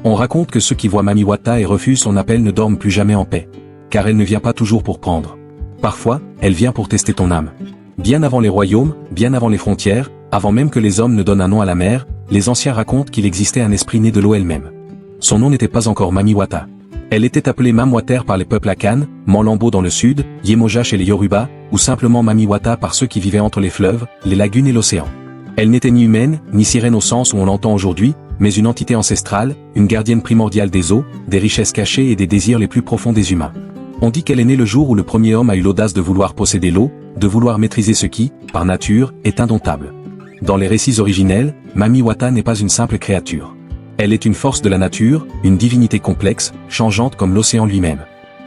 On raconte que ceux qui voient Mami Wata et refusent son appel ne dorment plus jamais en paix. Car elle ne vient pas toujours pour prendre. Parfois, elle vient pour tester ton âme. Bien avant les royaumes, bien avant les frontières, avant même que les hommes ne donnent un nom à la mer, les anciens racontent qu'il existait un esprit né de l'eau elle-même. Son nom n'était pas encore Mami Wata. Elle était appelée Mamwater par les peuples Akan, Manlambo dans le sud, Yemoja chez les Yoruba, ou simplement Mami Wata par ceux qui vivaient entre les fleuves, les lagunes et l'océan. Elle n'était ni humaine, ni sirène au sens où on l'entend aujourd'hui, mais une entité ancestrale, une gardienne primordiale des eaux, des richesses cachées et des désirs les plus profonds des humains. On dit qu'elle est née le jour où le premier homme a eu l'audace de vouloir posséder l'eau, de vouloir maîtriser ce qui, par nature, est indomptable. Dans les récits originels, Mami Wata n'est pas une simple créature. Elle est une force de la nature, une divinité complexe, changeante comme l'océan lui-même.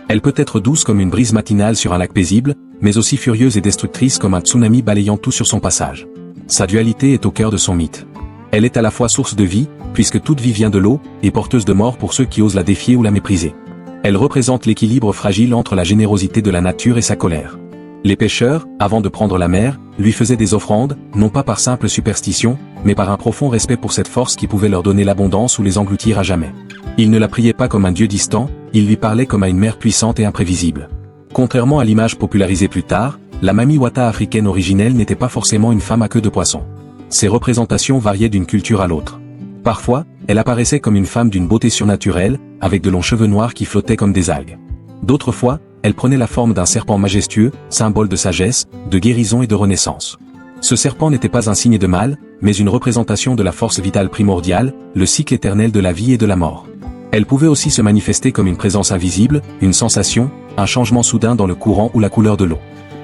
Elle peut être douce comme une brise matinale sur un lac paisible, mais aussi furieuse et destructrice comme un tsunami balayant tout sur son passage. Sa dualité est au cœur de son mythe. Elle est à la fois source de vie, puisque toute vie vient de l'eau, et porteuse de mort pour ceux qui osent la défier ou la mépriser. Elle représente l'équilibre fragile entre la générosité de la nature et sa colère. Les pêcheurs, avant de prendre la mer, lui faisaient des offrandes, non pas par simple superstition, mais par un profond respect pour cette force qui pouvait leur donner l'abondance ou les engloutir à jamais. Ils ne la priaient pas comme un dieu distant, ils lui parlaient comme à une mère puissante et imprévisible. Contrairement à l'image popularisée plus tard, la Mami Wata africaine originelle n'était pas forcément une femme à queue de poisson. Ses représentations variaient d'une culture à l'autre. Parfois, elle apparaissait comme une femme d'une beauté surnaturelle, avec de longs cheveux noirs qui flottaient comme des algues. D'autres fois, elle prenait la forme d'un serpent majestueux, symbole de sagesse, de guérison et de renaissance. Ce serpent n'était pas un signe de mal, mais une représentation de la force vitale primordiale, le cycle éternel de la vie et de la mort. Elle pouvait aussi se manifester comme une présence invisible, une sensation, un changement soudain dans le courant ou la couleur de l'eau.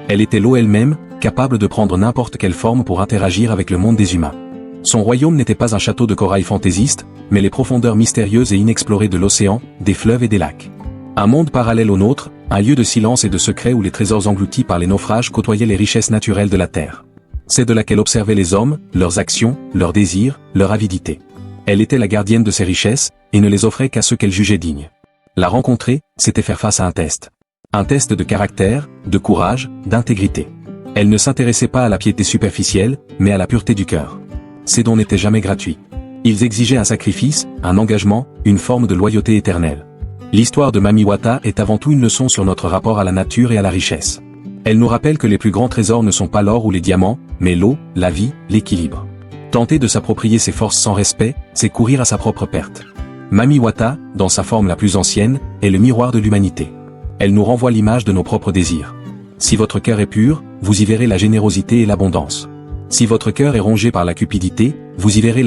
Elle était l'eau elle-même, capable de prendre n'importe quelle forme pour interagir avec le monde des humains. Son royaume n'était pas un château de corail fantaisiste, mais les profondeurs mystérieuses et inexplorées de l'océan, des fleuves et des lacs. Un monde parallèle au nôtre, un lieu de silence et de secret où les trésors engloutis par les naufrages côtoyaient les richesses naturelles de la terre. C'est de là qu'elle observait les hommes, leurs actions, leurs désirs, leur avidité. Elle était la gardienne de ces richesses, et ne les offrait qu'à ceux qu'elle jugeait dignes. La rencontrer, c'était faire face à un test. Un test de caractère, de courage, d'intégrité. Elle ne s'intéressait pas à la piété superficielle, mais à la pureté du cœur. Ces dons n'étaient jamais gratuits. Ils exigeaient un sacrifice, un engagement, une forme de loyauté éternelle. L'histoire de Mami Wata est avant tout une leçon sur notre rapport à la nature et à la richesse. Elle nous rappelle que les plus grands trésors ne sont pas l'or ou les diamants, mais l'eau, la vie, l'équilibre. Tenter de s'approprier ses forces sans respect, c'est courir à sa propre perte. Mami Wata, dans sa forme la plus ancienne, est le miroir de l'humanité. Elle nous renvoie l'image de nos propres désirs. Si votre cœur est pur, vous y verrez la générosité et l'abondance. Si votre cœur est rongé par la cupidité, vous y verrez la